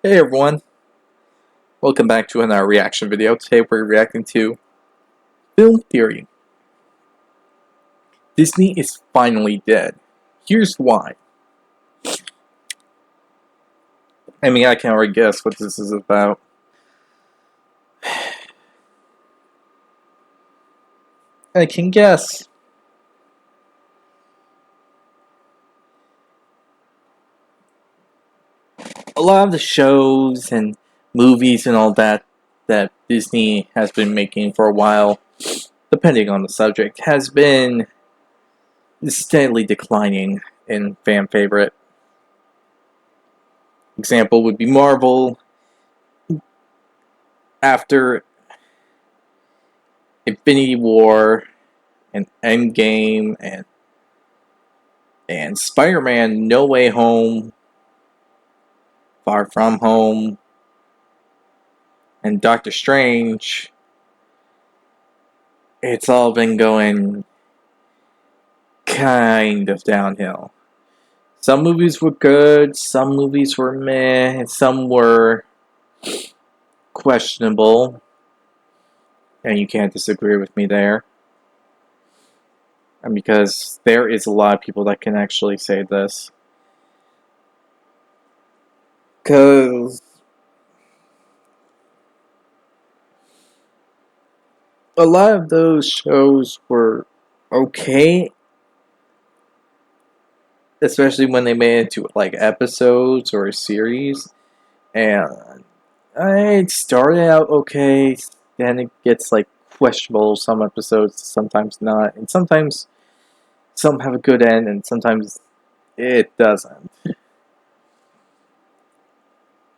Hey everyone, welcome back to another reaction video. Today we're reacting to Film Theory. Disney is finally dead. Here's why. I mean, I can already guess what this is about. I can guess. A lot of the shows and movies and all that Disney has been making for a while, depending on the subject, has been steadily declining in fan favorite. Example would be Marvel. After Infinity War and Endgame and Spider-Man No Way Home, Far From Home, and Doctor Strange, it's all been going kind of downhill. Some movies were good, some movies were meh, and some were questionable, and you can't disagree with me there. And because there is a lot of people that can actually say this. Because a lot of those shows were okay, especially when they made it into like episodes or a series, and it started out okay, then it gets like questionable some episodes, sometimes not, and sometimes some have a good end and sometimes it doesn't,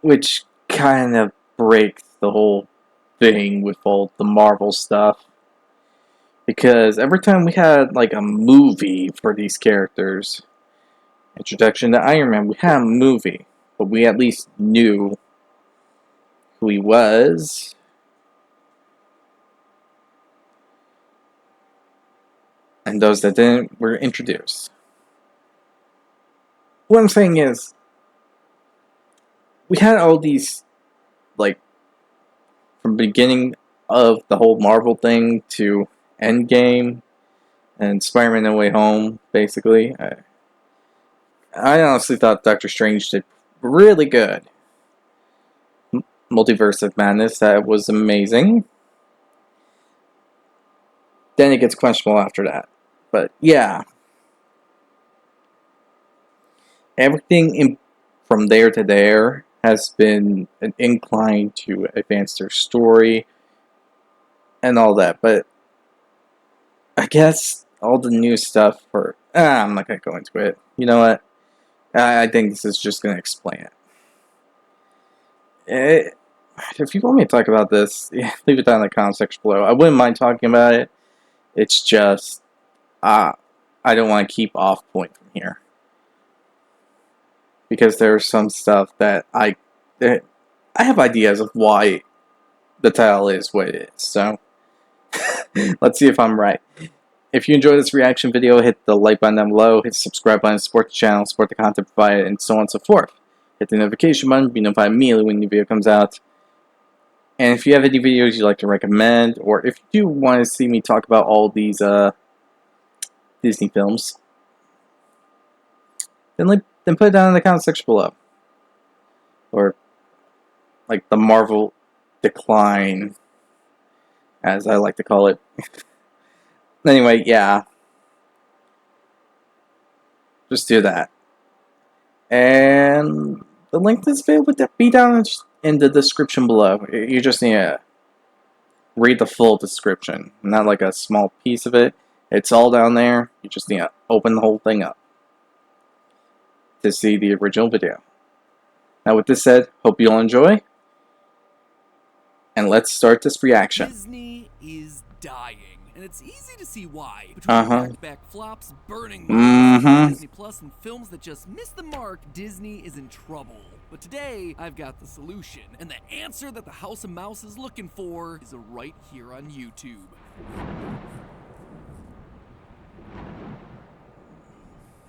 which kind of breaks the whole thing with all the Marvel stuff, because every time we had like a movie for these characters, introduction to Iron Man, we had a movie, but we at least knew who he was. And those that didn't were introduced. What I'm saying is, we had all these, like, from beginning of the whole Marvel thing to Endgame and Spider-Man No Way Home, basically. I honestly thought Doctor Strange did really good. Multiverse of Madness, that was amazing. Then it gets questionable after that. But yeah, everything from there to there has been an incline to advance their story and all that. But I guess all the new stuff for... I'm not going to go into it. You know what? I think this is just going to explain it. If you want me to talk about this, leave it down in the comment section below. I wouldn't mind talking about it. It's just... I don't want to keep off point from here. Because there's some stuff that I have ideas of why the title is what it is. So, let's see if I'm right. If you enjoyed this reaction video, hit the like button down below, hit the subscribe button, support the channel, support the content provided, and so on and so forth. Hit the notification button, be notified immediately when a new video comes out. And if you have any videos you'd like to recommend, or if you do want to see me talk about all these Disney films, then put it down in the comment section below. Or, like, the Marvel decline, as I like to call it. Anyway, yeah. Just do that. And the link to this video would be down in the description below. You just need to read the full description, not like a small piece of it. It's all down there. You just need to open the whole thing up to see the original video. Now with this said, hope you all enjoy. And let's start this reaction. Disney is dying, and it's easy to see why. Between back-to-back flops, burning Disney Plus, and films that just missed the mark, Disney is in trouble. But today, I've got the solution, and the answer that the House of Mouse is looking for is right here on YouTube.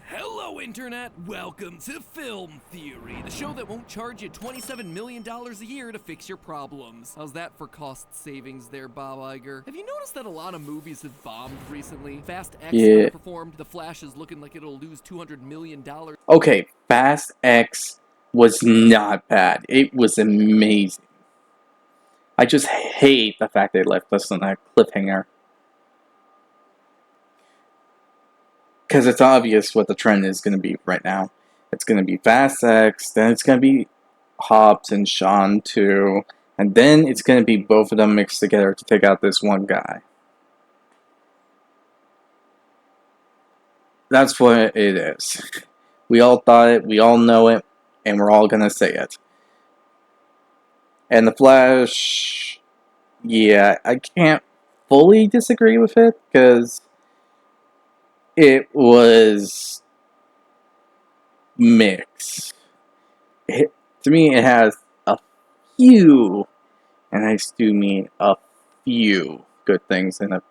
Hello Hello, Internet! Welcome to Film Theory, the show that won't charge you $27 million a year to fix your problems. How's that for cost savings there, Bob Iger? Have you noticed that a lot of movies have bombed recently? Fast X underperformed, The Flash is looking like it'll lose $200 million. Okay, Fast X was not bad. It was amazing. I just hate the fact they left us on a cliffhanger. Because it's obvious what the trend is going to be right now. It's going to be Fast X, then it's going to be Hobbs and Shawn 2, and then it's going to be both of them mixed together to take out this one guy. That's what it is. We all thought it, we all know it, and we're all going to say it. And The Flash, yeah, I can't fully disagree with it, because it was mixed. To me, it has a few, and I do mean a few, good things and a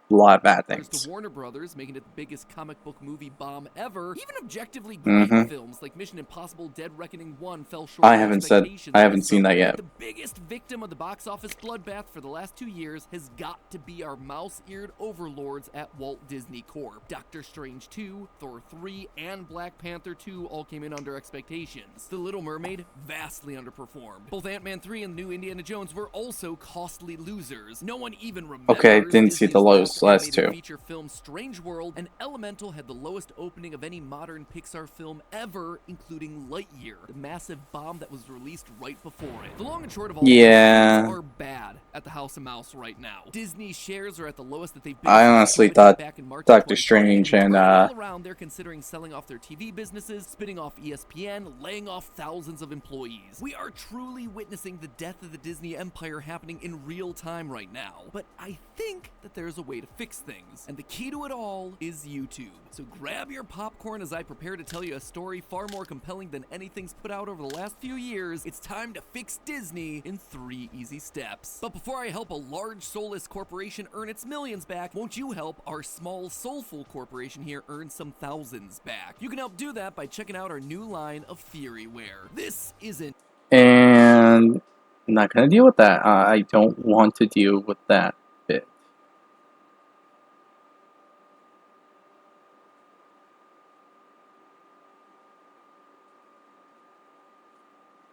lot of bad things. There's the Warner Brothers making it the biggest comic book movie bomb ever. Even objectively great films like Mission Impossible: Dead Reckoning 1 fell short. I haven't seen that yet. The biggest victim of the box office bloodbath for the last 2 years has got to be our mouse-eared overlords at Walt Disney Corp. Doctor Strange 2, Thor 3, and Black Panther 2 all came in under expectations. The Little Mermaid vastly underperformed. Both Ant-Man 3 and the new Indiana Jones were also costly losers. No one even remembers. Okay, didn't see the lowest last two. Feature film Strange World, and Elemental had the lowest opening of any modern Pixar film ever, including Lightyear, the massive bomb that was released right before it. The long and short of all films are bad at the House of Mouse right now. Disney shares are at the lowest that they've been. I honestly thought Doctor Strange and all around they're considering selling off their TV businesses, spinning off ESPN, laying off thousands of employees. We are truly witnessing the death of the Disney empire happening in real time right now. But I think that there's a way to fix things, and the key to it all is YouTube. So grab your popcorn as I prepare to tell you a story far more compelling than anything's put out over the last few years. It's time to fix Disney in 3 easy steps. But before I help a large soulless corporation earn its millions back, won't you help our small soulful corporation here earn some thousands back? You can help do that by checking out our new line of theory wear. This isn't... And I'm not gonna deal with that. I don't want to deal with that bit.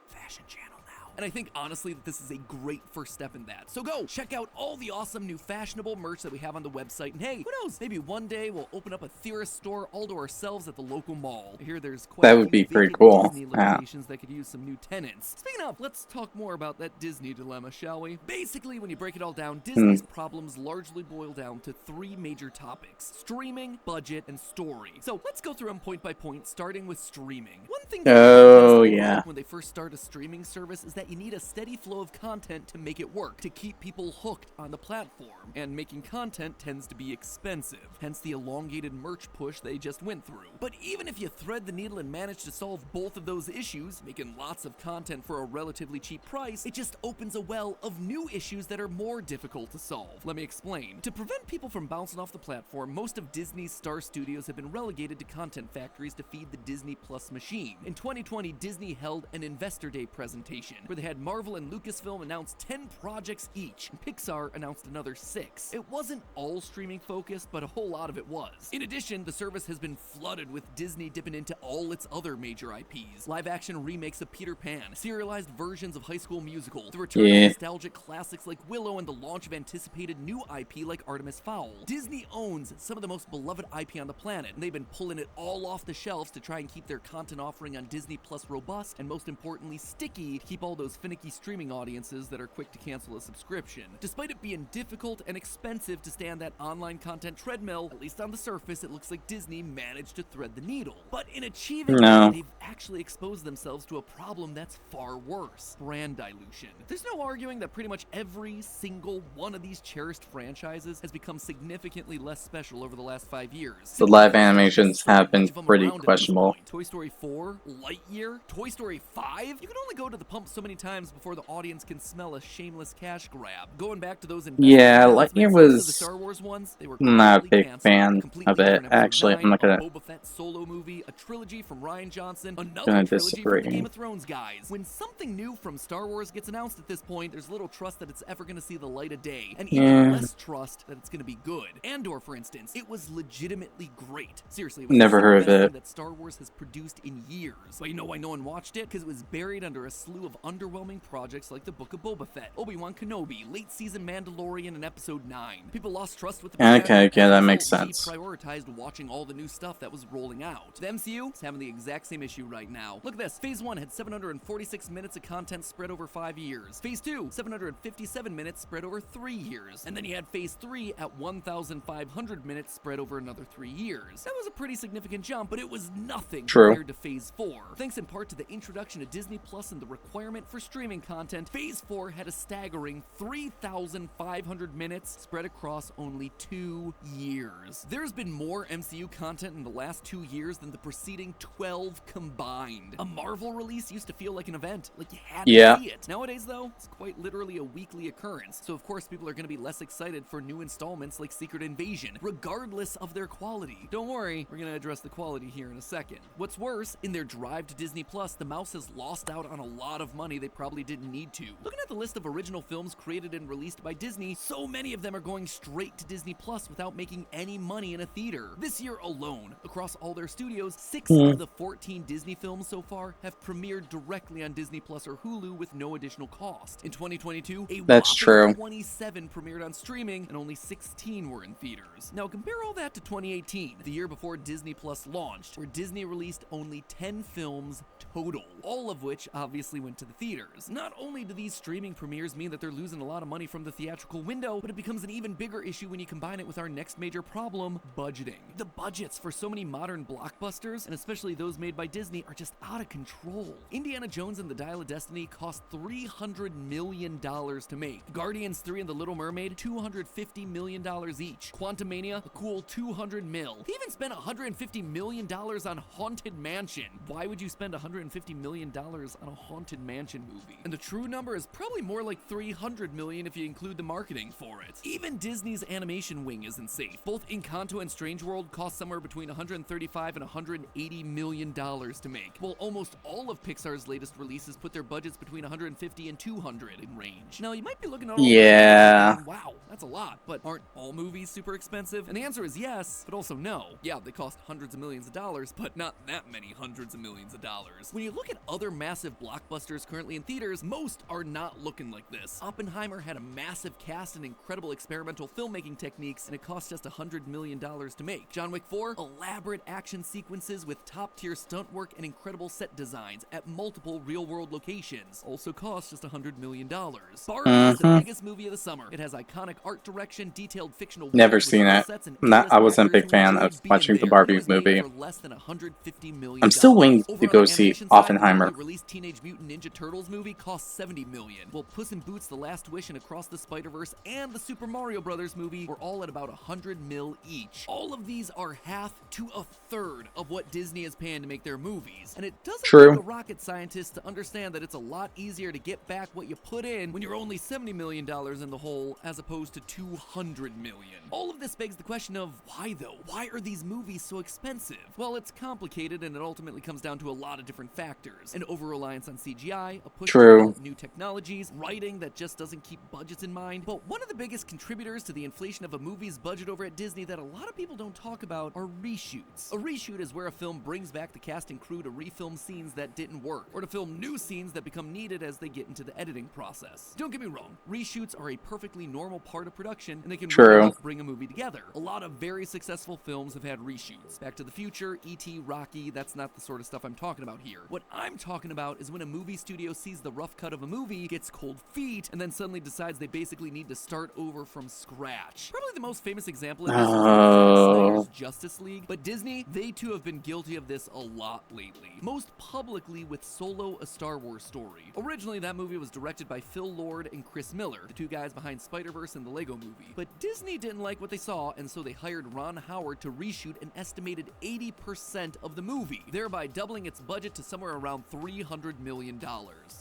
Fashion channel now. And I think honestly that this is a great first step in that. So go check out all the awesome new fashionable merch that we have on the website. And hey, who knows? Maybe one day we'll open up a Theorist store all to ourselves at the local mall. I hear there's quite that would be pretty cool. Disney locations that could use some new tenants. Speaking of, let's talk more about that Disney dilemma, shall we? Basically, when you break it all down, Disney's problems largely boil down to 3 major topics: streaming, budget, and story. So let's go through them point by point, starting with streaming. One thing that when they first start a streaming service is that you need a steady flow of content to make it work, to keep people hooked on the platform. And making content tends to be expensive, hence the elongated merch push they just went through. But even if you thread the needle and manage to solve both of those issues, making lots of content for a relatively cheap price, it just opens a well of new issues that are more difficult to solve. Let me explain. To prevent people from bouncing off the platform, most of Disney's star studios have been relegated to content factories to feed the Disney Plus machine. In 2020, Disney held an Investor Day presentation where they had Marvel and Lucasfilm announce 10 projects each, and Pixar announced another 6. It wasn't all streaming focused, but a whole lot of it was. In addition, the service has been flooded with Disney dipping into all its other major IPs. Live-action remakes of Peter Pan, serialized versions of High School Musical, the return of nostalgic classics like Willow, and the launch of anticipated new IP like Artemis Fowl. Disney owns some of the most beloved IP on the planet, and they've been pulling it all off the shelves to try and keep their content offering on Disney Plus robust, and most importantly, sticky, to keep all those finicky streaming audiences that are quick to cancel a subscription. Despite it being difficult and expensive to stay on that online content treadmill, at least on the surface, it looks like Disney managed to thread the needle. But in achieving that, they've actually exposed themselves to a problem that's far worse: brand dilution. There's no arguing that pretty much every single one of these cherished franchises has become significantly less special over the last 5 years. The live animations have been pretty questionable. Toy Story 4, Lightyear, Toy Story 5. You can only go to the pump so many many times before the audience can smell a shameless cash grab. Going back to those Yeah, Lightyear the was Star Wars ones, they were not a quietly big canceled. fan of it, actually. I'm not a gonna Boba Fett solo movie, a trilogy from Ryan Johnson, another gonna trilogy from the disagree. Game of Thrones guys. When something new from Star Wars gets announced at this point, there's little trust that it's ever going to see the light of day, and even less trust that it's going to be good. Andor, for instance, it was legitimately great. Seriously, it was Never the heard of best it. thing that Star Wars has produced in years. But you know why no one watched it? Because it was buried under a slew of underwhelming projects like the Book of Boba Fett, Obi-Wan Kenobi, late season Mandalorian, and Episode 9. People lost trust with the brand. Okay, As a that result, makes sense. prioritized watching all the new stuff that was rolling out. The MCU is having the exact same issue right now. Look at this. Phase 1 had 746 minutes of content spread over 5 years. Phase 2, 757 minutes spread over 3 years. And then you had Phase 3 at 1,500 minutes spread over another 3 years. That was a pretty significant jump, but it was nothing compared to Phase 4. Thanks in part to the introduction of Disney Plus and the requirement for streaming content, Phase 4 had a staggering 3,500 minutes spread across only 2 years. There's been more MCU content in the last 2 years than the preceding 12 combined. A Marvel release used to feel like an event, like you had to see it. Nowadays, though, it's quite literally a weekly occurrence. So, of course, people are going to be less excited for new installments like Secret Invasion, regardless of their quality. Don't worry, we're going to address the quality here in a second. What's worse, in their drive to Disney Plus, the mouse has lost out on a lot of money they probably didn't need to. Looking at the list of original films created and released by Disney, so many of them are going straight to Disney Plus without making any money in a theater. This year alone, across all their studios, 6 of the 14 Disney films so far have premiered directly on Disney Plus or Hulu with no additional cost. In 2022, a whopping 27 premiered on streaming and only 16 were in theaters. Now compare all that to 2018, the year before Disney Plus launched, where Disney released only 10 films total, all of which obviously went to the theaters. Not only do these streaming premieres mean that they're losing a lot of money from the theatrical window, but it becomes an even bigger issue when you combine it with our next major problem, budgeting. The budgets for so many modern blockbusters, and especially those made by Disney, are just out of control. Indiana Jones and the Dial of Destiny cost $300 million to make. Guardians 3 and The Little Mermaid, $250 million each. Quantumania, a cool $200 mil. They even spent $150 million on Haunted Mansion. Why would you spend $150 million on a Haunted Mansion movie? And the true number is probably more like $300 million if you include the marketing for it. Even Disney's animation wing isn't safe. Both Encanto and Strange World cost somewhere between $135 and $180 million to make, while almost all of Pixar's latest releases put their budgets between $150 and $200 in range. Now, you might be looking at all this and wow, that's a lot, but aren't all movies super expensive? And the answer is yes, but also no. Yeah, they cost hundreds of millions of dollars, but not that many hundreds of millions of dollars. When you look at other massive blockbusters currently in theaters, most are not looking like this. Oppenheimer had a massive cast and incredible experimental filmmaking techniques, and it cost just $100 million to make. John Wick 4, elaborate action sequences with top-tier stunt work and incredible set designs at multiple real-world locations, also cost just $100 million. Barbie is the biggest movie of the summer. It has iconic art direction, detailed fictional Never seen it. I wasn't a big fan of watching the Barbie movie. I'm still waiting to go see Oppenheimer. The released Teenage Mutant Ninja Turtles movie cost $70 million, while Puss in Boots: The Last Wish and Across the Spider-Verse and the Super Mario Brothers movie were all at about $100 million each. All of these are half to a third of what Disney is paying to make their movies, and it doesn't take a rocket scientist to understand that it's a lot easier to get back what you put in when you're only $70 million in the hole as opposed to $200 million. All of this begs the question of why though? Why are these movies so expensive? Well, it's complicated and it ultimately comes down to a lot of different factors. An over-reliance on CGI, a push to develop new technologies, writing that just doesn't keep budgets in mind. But one of the biggest contributors to the inflation of a movie's budget over at Disney that a lot of people don't talk about are reshoots. A reshoot is where a film brings back the cast and crew to refilm scenes that didn't work, or to film new scenes that become needed as they get into the editing process. Don't get me wrong, reshoots are a perfectly normal part of production, and they can really help bring a movie together. A lot of very successful films have had reshoots. Back to the Future, E.T., Rocky, that's not the sort of stuff I'm talking about here. What I'm talking about is when a movie studio sees the rough cut of a movie, gets cold feet, and then suddenly decides they basically need to start over from scratch. Probably the most famous example of this is Zack Snyder's Justice League, but Disney, they too have been guilty of this a lot lately. Most publicly with Solo: A Star Wars Story. Originally, that movie was directed by Phil Lord and Chris Miller, the two guys behind Spider-Verse and the Lego Movie. But Disney didn't like what they saw, and so they hired Ron Howard to reshoot an estimated 80% of the movie, thereby doubling its budget to somewhere around $300 million.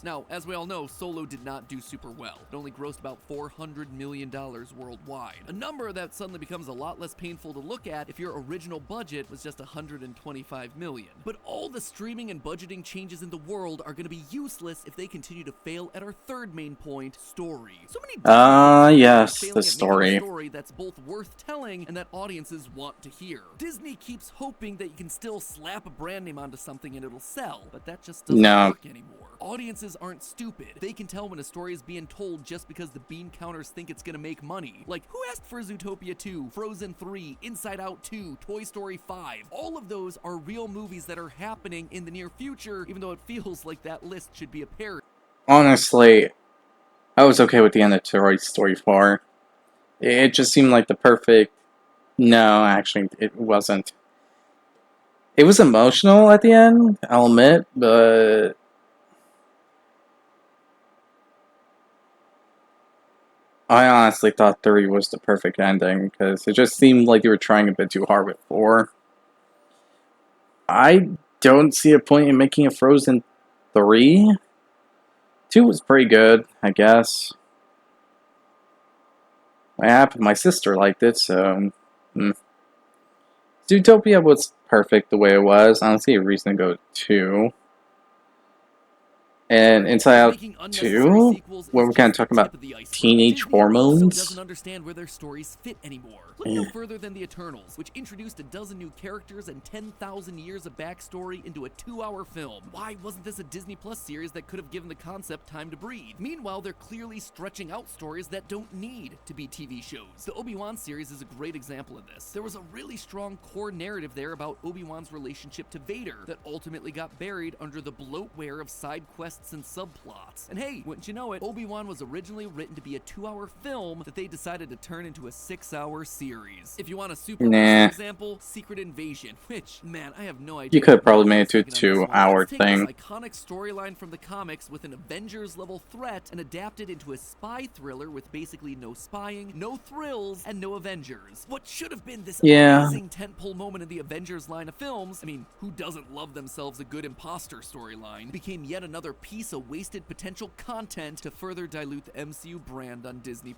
Now, as we all know, Solo did not do super well. It only grossed about $400 million worldwide. A number that suddenly becomes a lot less painful to look at if your original budget was just $125 million. But all the streaming and budgeting changes in the world are going to be useless if they continue to fail at our third main point, story. So many yes, failing the at making story. a story that's both worth telling and that audiences want to hear. Disney keeps hoping that you can still slap a brand name onto something and it'll sell, but that just doesn't work anymore. Audiences aren't stupid. They can tell when a story is being told just because the bean counters think it's gonna make money. Like, who asked for Zootopia 2, Frozen 3, Inside Out 2, Toy Story 5? All of those are real movies that are happening in the near future, even though it feels like that list should be a parody. Honestly, I was okay with the end of Toy Story 4. It just seemed like the perfect... No, actually, it wasn't. It was emotional at the end, I'll admit, but... I honestly thought 3 was the perfect ending, because it just seemed like they were trying a bit too hard with 4. I don't see a point in making a Frozen 3. 2 was pretty good, I guess. My sister liked it, so... Zootopia was perfect the way it was. I don't see a reason to go 2. And Inside Out 2, where we're kind of talking about teenage hormones. Doesn't understand where their stories fit anymore. Look no further than the Eternals, which introduced a dozen new characters and 10,000 years of backstory into a 2-hour film. Why wasn't this a Disney Plus series that could have given the concept time to breathe? Meanwhile, they're clearly stretching out stories that don't need to be TV shows. The Obi-Wan series is a great example of this. There was a really strong core narrative there about Obi-Wan's relationship to Vader that ultimately got buried under the bloatware of side quests and subplots. And hey, wouldn't you know it, Obi-Wan was originally written to be a 2-hour film that they decided to turn into a 6-hour series. If you want a super example, Secret Invasion, which, man, I have no idea. You could have probably made it to a 2-hour thing. This iconic storyline from the comics with an Avengers-level threat and adapt it into a spy thriller with basically no spying, no thrills, and no Avengers. What should have been this amazing tentpole moment in the Avengers line of films, I mean, who doesn't love themselves a good imposter storyline, became yet another piece of wasted potential content to further dilute the MCU brand on Disney+.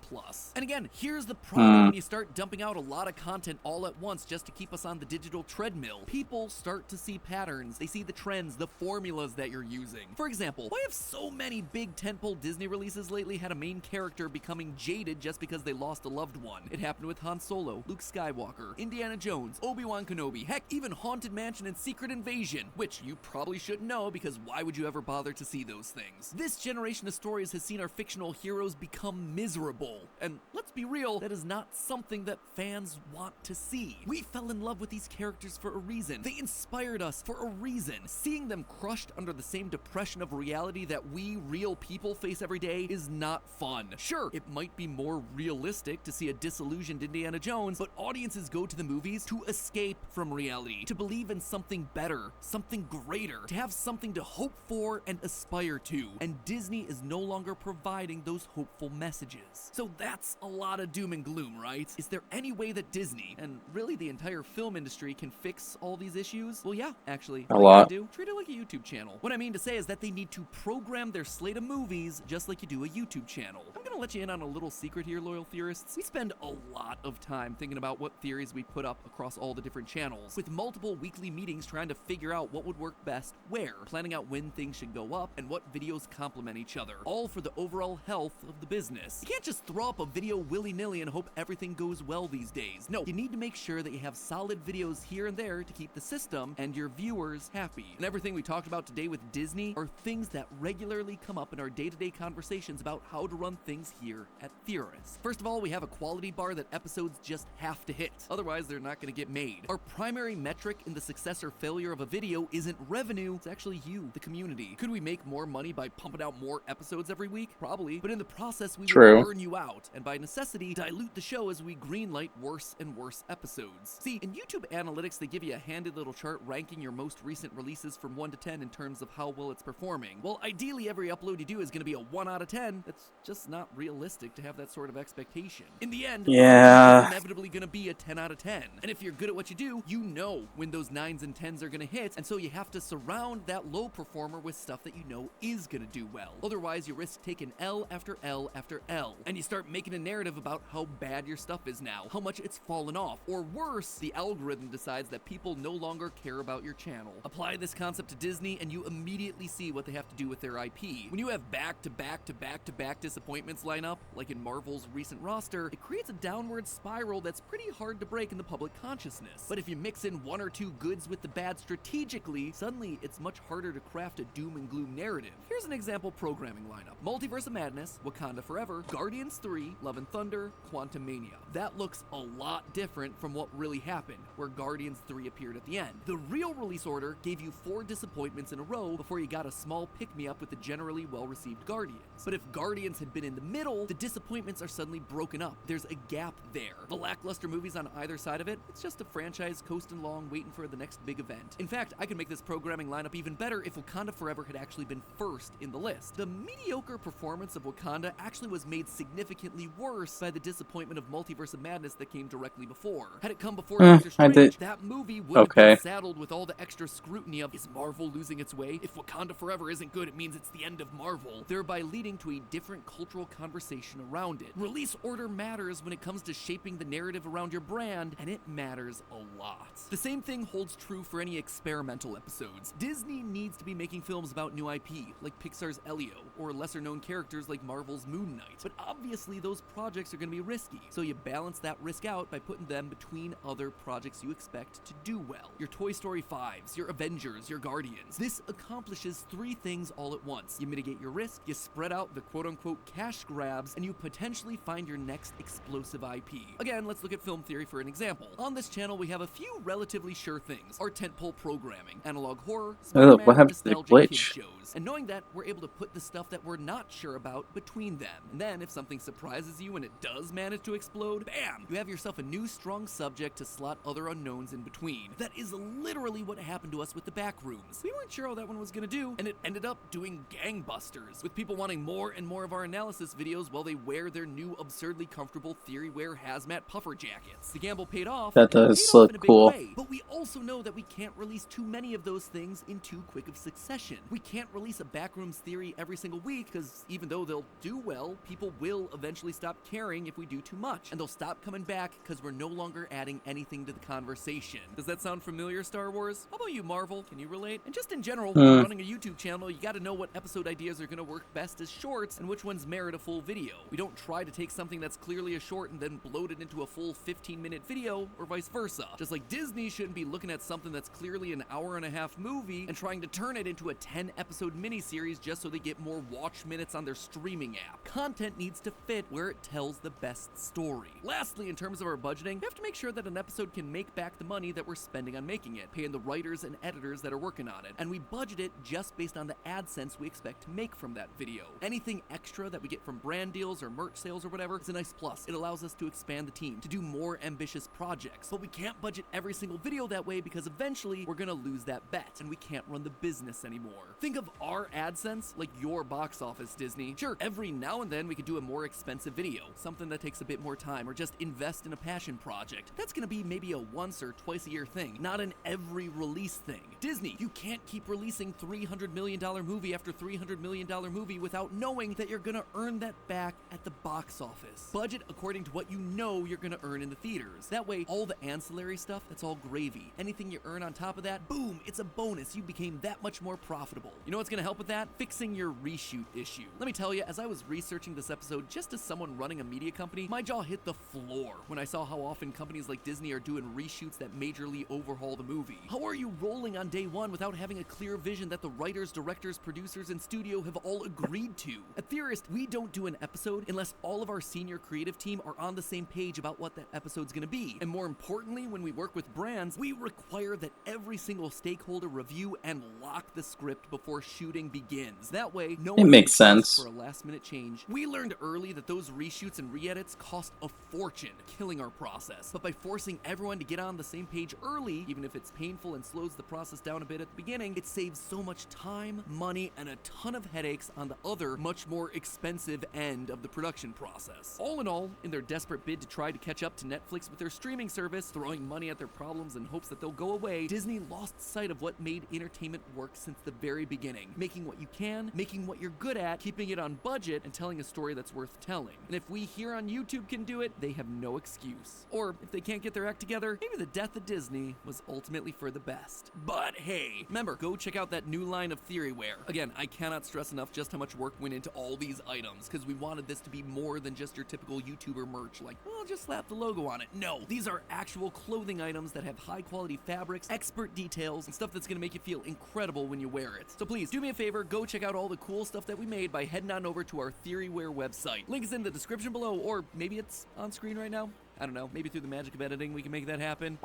And again, here's the problem when you start dumping out a lot of content all at once just to keep us on the digital treadmill. People start to see patterns, they see the trends, the formulas that you're using. For example, why have so many big tentpole Disney releases lately had a main character becoming jaded just because they lost a loved one? It happened with Han Solo, Luke Skywalker, Indiana Jones, Obi-Wan Kenobi, heck, even Haunted Mansion and Secret Invasion, which you probably shouldn't know because why would you ever bother to see those things? This generation of stories has seen our fictional heroes become miserable. And let's be real, that is not something that fans want to see. We fell in love with these characters for a reason. They inspired us for a reason. Seeing them crushed under the same depression of reality that we real people face every day is not fun. Sure, it might be more realistic to see a disillusioned Indiana Jones, but audiences go to the movies to escape from reality, to believe in something better, something greater, to have something to hope for and aspire to. And Disney is no longer providing those hopeful messages. So that's a lot of doom and gloom, right? Is there any way that Disney, and really the entire film industry, can fix all these issues? Well, yeah, actually. A lot. Treat it like a YouTube channel. What I mean to say is that they need to program their slate of movies just like you do a YouTube channel. I'm gonna let you in on a little secret here, loyal theorists. We spend a lot of time thinking about what theories we put up across all the different channels, with multiple weekly meetings trying to figure out what would work best where, planning out when things should go up and what videos complement each other, all for the overall health of the business. You can't just throw up a video willy-nilly and hope everything goes well these days. No, you need to make sure that you have solid videos here and there to keep the system and your viewers happy. And everything we talked about today with Disney are things that regularly come up in our day-to-day conversations about how to run things here at Theorist. First of all, we have a quality bar that episodes just have to hit. Otherwise, they're not going to get made. Our primary metric in the success or failure of a video isn't revenue, it's actually you, the community. Could we make more money by pumping out more episodes every week? Probably. But in the process, we would burn you out, and by necessity, dilute the show as we greenlight worse and worse episodes. See, in YouTube analytics, they give you a handy little chart ranking your most recent releases from 1 to 10 in terms of how well it's performing. Well, ideally, every upload you do is going to be a 1 out of 10. That's just not realistic to have that sort of expectation. In the end, yeah, it's inevitably going to be a 10 out of 10. And if you're good at what you do, you know when those 9s and 10s are going to hit, and so you have to surround that low performer with stuff that you know is going to do well. Otherwise, you risk taking L after L after L, and you start making a narrative about how bad your stuff is now, how much it's fallen off, or worse, the algorithm decides that people no longer care about your channel. Apply this concept to Disney, and you immediately see what they have to do with their IP. When you have back-to-back-to-back-to-back disappointments line up, like in Marvel's recent roster, it creates a downward spiral that's pretty hard to break in the public consciousness. But if you mix in one or two goods with the bad strategically, suddenly it's much harder to craft a doom and gloom narrative. Here's an example programming lineup: Multiverse of Madness, Wakanda Forever, Guardians 3, Love and Thunder, Quantumania. That looks a lot different from what really happened, where Guardians 3 appeared at the end. The real release order gave you 4 disappointments in a row before you got a small pick-me-up with the generally well-received Guardians. But if Guardians had been in the middle, the disappointments are suddenly broken up. There's a gap there. The lackluster movies on either side of it, it's just a franchise coasting along waiting for the next big event. In fact, I could make this programming lineup even better if Wakanda Forever had actually been first in the list. The mediocre performance of Wakanda actually was made significantly worse by the disappointment of Multiverse of Madness that came directly before. Had it come before Doctor Strange, that movie would have been saddled with all the extra scrutiny of, is Marvel losing its way? If Wakanda Forever isn't good, it means it's the end of Marvel, thereby leading to a different cultural conversation around it. Release order matters when it comes to shaping the narrative around your brand, and it matters a lot. The same thing holds true for any experimental episodes. Disney needs to be making films about new IP, like Pixar's Elio, or lesser-known characters like Marvel's Moon Knight. But obviously those projects are going to be risky, so you balance that risk out by putting them between other projects you expect to do well. Your Toy Story 5s, your Avengers, your Guardians. This accomplishes 3 things all at once. You mitigate your risk, you spread out the quote-unquote cash grabs, and you potentially find your next explosive IP. Again, let's look at film theory for an example. On this channel, we have a few relatively sure things. Our tentpole programming, analog horror, what happened to the nostalgic kid glitch? shows. And knowing that, we're able to put the stuff that we're not sure about between them. And then, if something surprises you and it does manage to explode, bam! You have yourself a new strong subject to slot other unknowns in between. That is literally what happened to us with the Backrooms. We weren't sure how that one was gonna do, and it ended up doing gangbusters, with people wanting more and more of our analysis videos while they wear their new absurdly comfortable theory wear hazmat puffer jackets. The gamble paid off. That does look cool. But we also know that we can't release too many of those things in too quick of succession. We can't release a Backrooms theory every single week, because even though they'll do well, people will eventually stop caring if we do too much, and they'll stop coming back because we're no longer adding anything to the conversation. Does that sound familiar, Star Wars? How about you, Marvel? Can you relate? And just in general, when you're running a YouTube channel, you gotta know what episode ideas are gonna work best as shorts and which ones merit a full video. We don't try to take something that's clearly a short and then bloat it into a full 15-minute video, or vice versa. Just like Disney shouldn't be looking at something that's clearly an hour-and-a-half movie and trying to turn it into a 10-episode miniseries just so they get more watch minutes on their streaming app. Content needs to fit where it tells the best story. Lastly, in terms of our budgeting, we have to make sure that an episode can make back the money that we're spending on making it, paying the writers and editors that are working on it, and we budget it just based on the AdSense we expect to make from that video. Anything extra that we get from brand deals or merch sales or whatever is a nice plus. It allows us to expand the team, to do more ambitious projects, but we can't budget every single video that way because eventually we're gonna lose that bet, and we can't run the business anymore. Think of our AdSense like your box office, Disney. Sure, every now and then we could do a more expensive video, something that takes a bit more time, or just invest in a passion project. That's gonna be maybe a once or twice a year thing, not an every release thing. Disney, you can't keep releasing $300 million movie after $300 million movie without knowing that you're gonna earn that back at the box office. Budget according to what you know you're gonna earn in the theaters. That way, all the ancillary stuff, that's all gravy. Anything you earn on top of that, boom, it's a bonus. You became that much more profitable. You know what's gonna help with that? Fixing your reshoot issue. Let me tell you, as I was researching this episode just as someone running a media company, my jaw hit the floor when I saw how often companies like Disney are doing reshoots that majorly overhaul the movie. How are you rolling on day one without having a clear vision that the writers, directors, producers, and studio have all agreed to? At Theorist, we don't do an episode unless all of our senior creative team are on the same page about what that episode's gonna be. And more importantly, when we work with brands, we require that every single stakeholder review and lock the script before shooting begins. That way, no one makes can ask sense for a last-minute change. We learned early that those reshoots and re-edits cost a fortune, killing our process. But by forcing everyone to get on the same page early, even if it's painful and slows the process down a bit at the beginning, it saves so much time, money, and a ton of headaches on the other, much more expensive end of the production process. All in all, in their desperate bid to try to catch up to Netflix with their streaming service, throwing money at their problems in hopes that they'll go away, Disney lost sight of what made entertainment work since the very beginning. Making what you can, making what you're good at, keeping it on budget, and telling a story that's worth telling. And if we here on YouTube can do it, they have no excuse. Or if they can't get their act together, maybe the death of Disney was ultimately for the best. But hey, remember, go check out that new line of theory wear. Again, I cannot stress enough just how much work went into all these items, because we wanted this to be more than just your typical YouTuber merch, like, well, just slap the logo on it. No, these are actual clothing items that have high quality fabrics, expert details, and stuff that's gonna make you feel incredible when you wear it. So please, do me a favor, go check out all the cool stuff that we made by heading on over to our Theoryware website. Link is in the description below, or maybe it's on screen right now. I don't know, maybe through the magic of editing we can make that happen.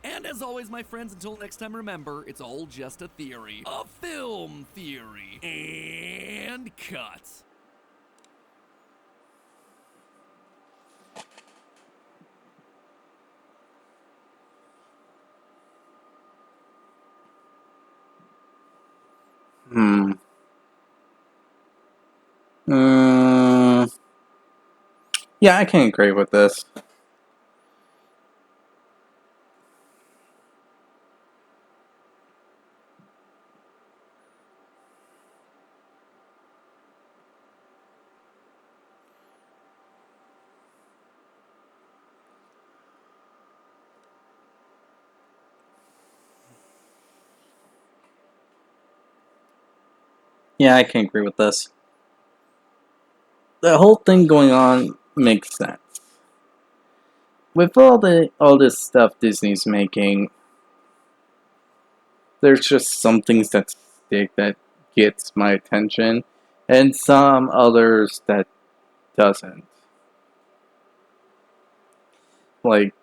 And as always, my friends, until next time, remember, it's all just a theory. A film theory. And cut. Yeah, I can agree with this. Yeah, I can agree with this. The whole thing going on makes sense. With all this stuff Disney's making, there's just some things that stick that gets my attention, and some others that doesn't. Like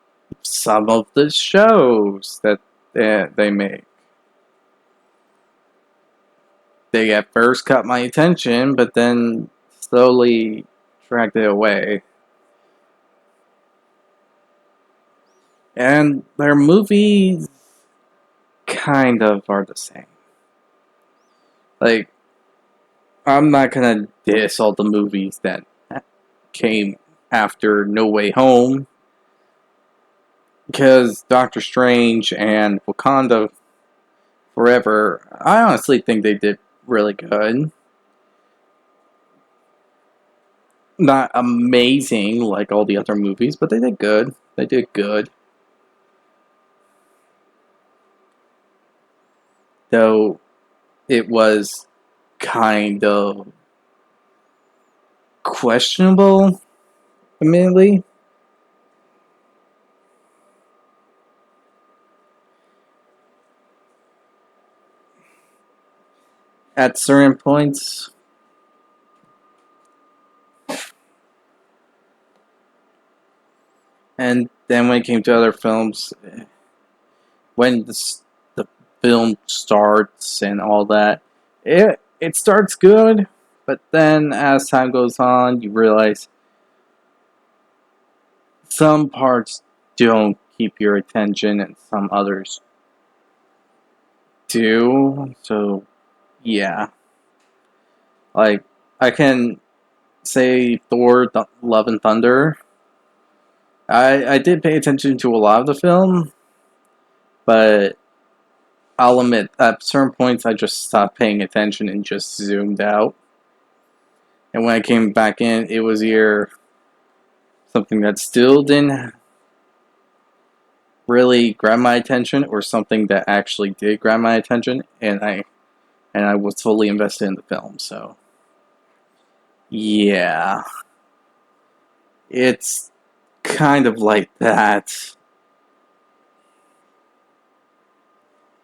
some of the shows that they make. They at first caught my attention, but then slowly dragged it away. And their movies kind of are the same. Like, I'm not gonna diss all the movies that came after No Way Home, because Doctor Strange and Wakanda Forever, I honestly think they did really good. Not amazing like all the other movies, but they did good. They did good. Though it was kind of questionable, admittedly. At certain points. And then when it came to other films, when the film starts and all that, it starts good, but then as time goes on, you realize some parts don't keep your attention and some others do. So, yeah. Like, I can say Thor, Love and Thunder. I did pay attention to a lot of the film, but I'll admit, at certain points I just stopped paying attention and just zoomed out. And when I came back in, it was either something that still didn't really grab my attention, or something that actually did grab my attention, and I was fully invested in the film. So, yeah, it's kind of like that.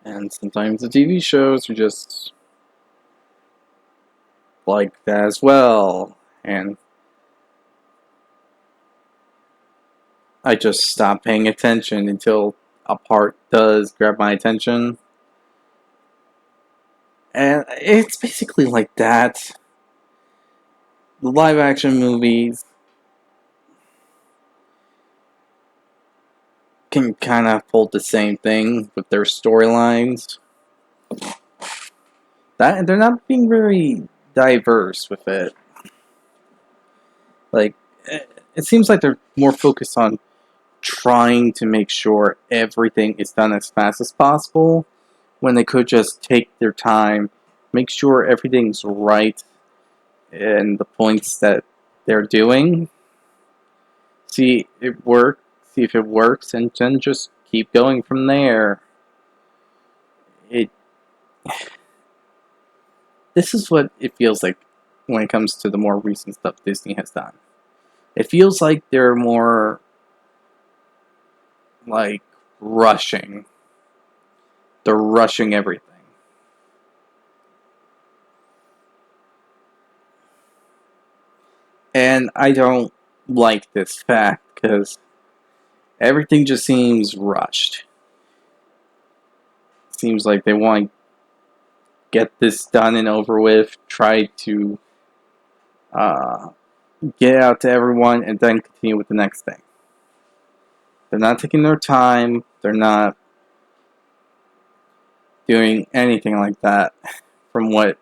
And sometimes the TV shows are just like that as well. And I just stop paying attention until a part does grab my attention. And it's basically like that. The live action movies can kind of pull the same thing with their storylines. That they're not being very diverse with it. Like, it seems like they're more focused on trying to make sure everything is done as fast as possible, when they could just take their time, make sure everything's right in the points that they're doing, see if it works, and then just keep going from there. This is what it feels like when it comes to the more recent stuff Disney has done. It feels like they're more like rushing. They're rushing everything. And I don't like this fact, because everything just seems rushed. Seems like they want to get this done and over with, try to get it out to everyone, and then continue with the next thing. They're not taking their time. They're not doing anything like that from what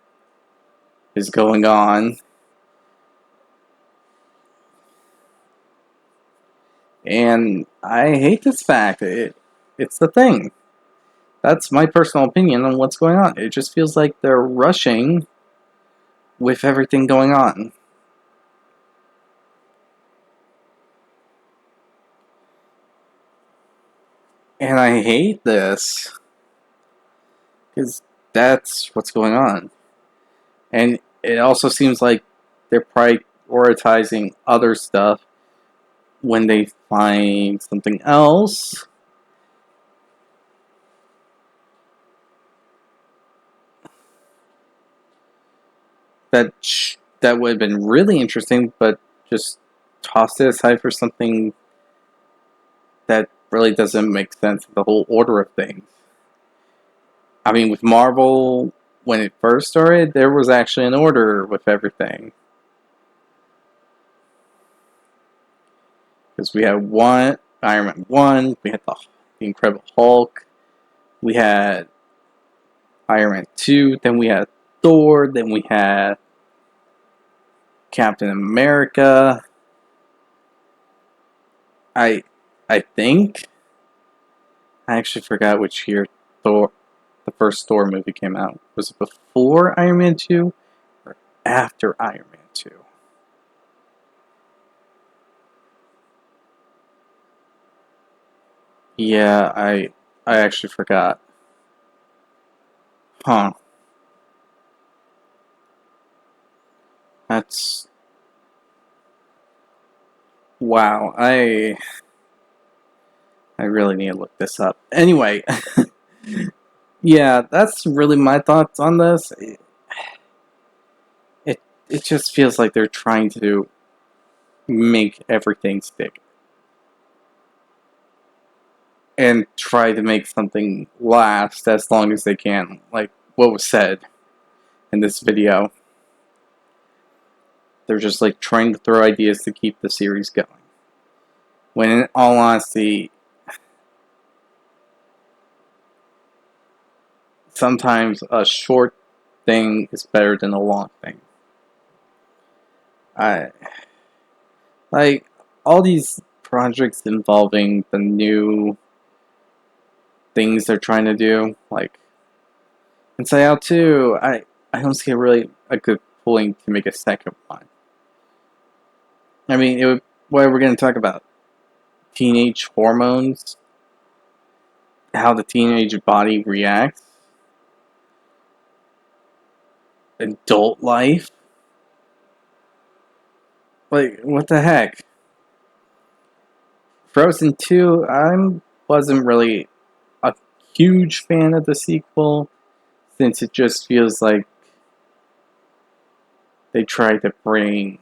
is going on. And I hate this fact. It's the thing. That's my personal opinion on what's going on. It just feels like they're rushing with everything going on. And I hate this, because that's what's going on. And it also seems like they're prioritizing other stuff when they find something else that would have been really interesting, but just tossed it aside for something that really doesn't make sense in the whole order of things. I mean, with Marvel, when it first started, there was actually an order with everything. Because we had Iron Man 1, we had the Incredible Hulk, we had Iron Man 2, then we had Thor, then we had Captain America. I think, I actually forgot which year the first Thor movie came out. Was it before Iron Man 2 or after Iron Man 2? Yeah, I actually forgot. Huh. That's... Wow, I really need to look this up. Anyway, yeah, that's really my thoughts on this. It just feels like they're trying to make everything stick. And try to make something last as long as they can, like what was said in this video. They're just like trying to throw ideas to keep the series going. When in all honesty, sometimes a short thing is better than a long thing. Like all these projects involving the new things they're trying to do, like Inside Out 2, I don't see a good point to make a second one. I mean, what are we going to talk about? Teenage hormones? How the teenage body reacts? Adult life? Like, what the heck? Frozen 2, I wasn't really a huge fan of the sequel, since it just feels like they tried to bring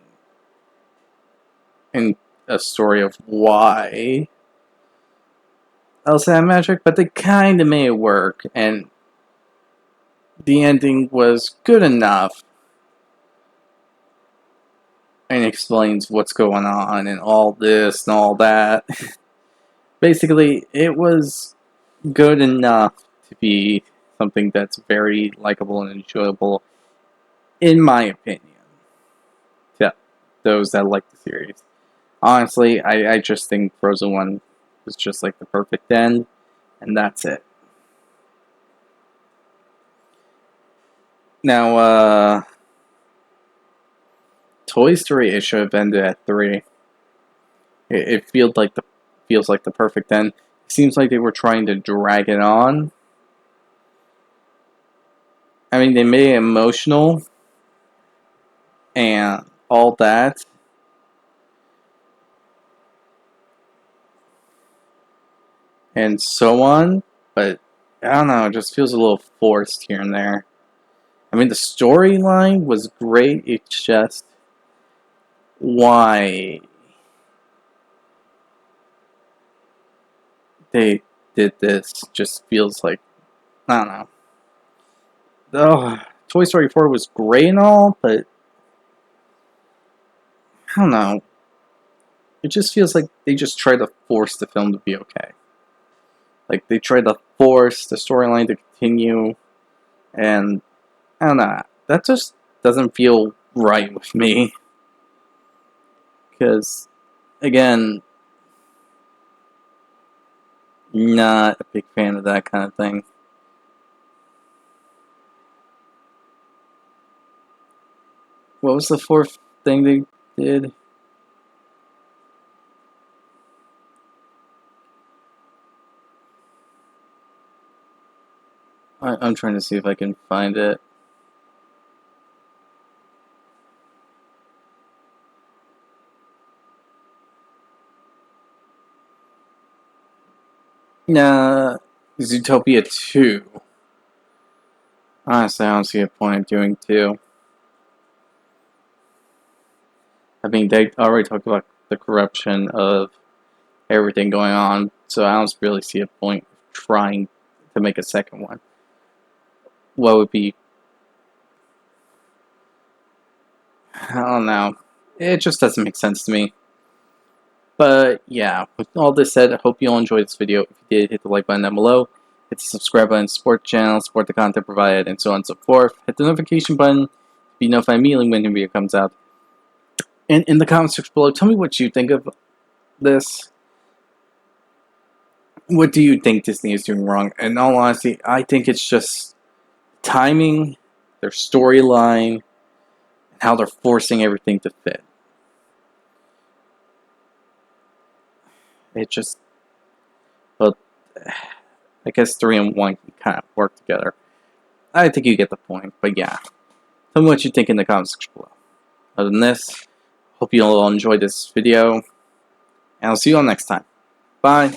in a story of why Elsa had magic, but they kind of made it work, and the ending was good enough and explains what's going on and all this and all that. Basically, it was good enough to be something that's very likable and enjoyable, in my opinion. Yeah, those that like the series. Honestly, I just think Frozen 1 was just like the perfect end, and that's it. Now, Toy Story, it should have ended at 3. It feels like the perfect end. It seems like they were trying to drag it on. I mean, they made it emotional and all that. And so on, but I don't know, it just feels a little forced here and there. I mean, the storyline was great, it's just why they did this just feels like, I don't know. Toy Story 4 was great and all, but I don't know. It just feels like they just tried to force the film to be okay. Like, they tried to force the storyline to continue, and I don't know. That just doesn't feel right with me. Because, again, not a big fan of that kind of thing. What was the 4th thing they did? I'm trying to see if I can find it. Nah, Zootopia 2. Honestly, I don't see a point of doing 2. I mean, they already talked about the corruption of everything going on, so I don't really see a point of trying to make a second one. What would be... I don't know. It just doesn't make sense to me. But yeah, with all this said, I hope you all enjoyed this video. If you did, hit the like button down below. Hit the subscribe button, support the channel, support the content provided, and so on and so forth. Hit the notification button to be notified immediately when a video comes out. And in the comments section below, tell me what you think of this. What do you think Disney is doing wrong? In all honesty, I think it's just timing, their storyline, and how they're forcing everything to fit. It just... Well, I guess 3 and 1 can kind of work together. I think you get the point, but yeah. Tell me what you think in the comments section below. Other than this, hope you all enjoyed this video, and I'll see you all next time. Bye!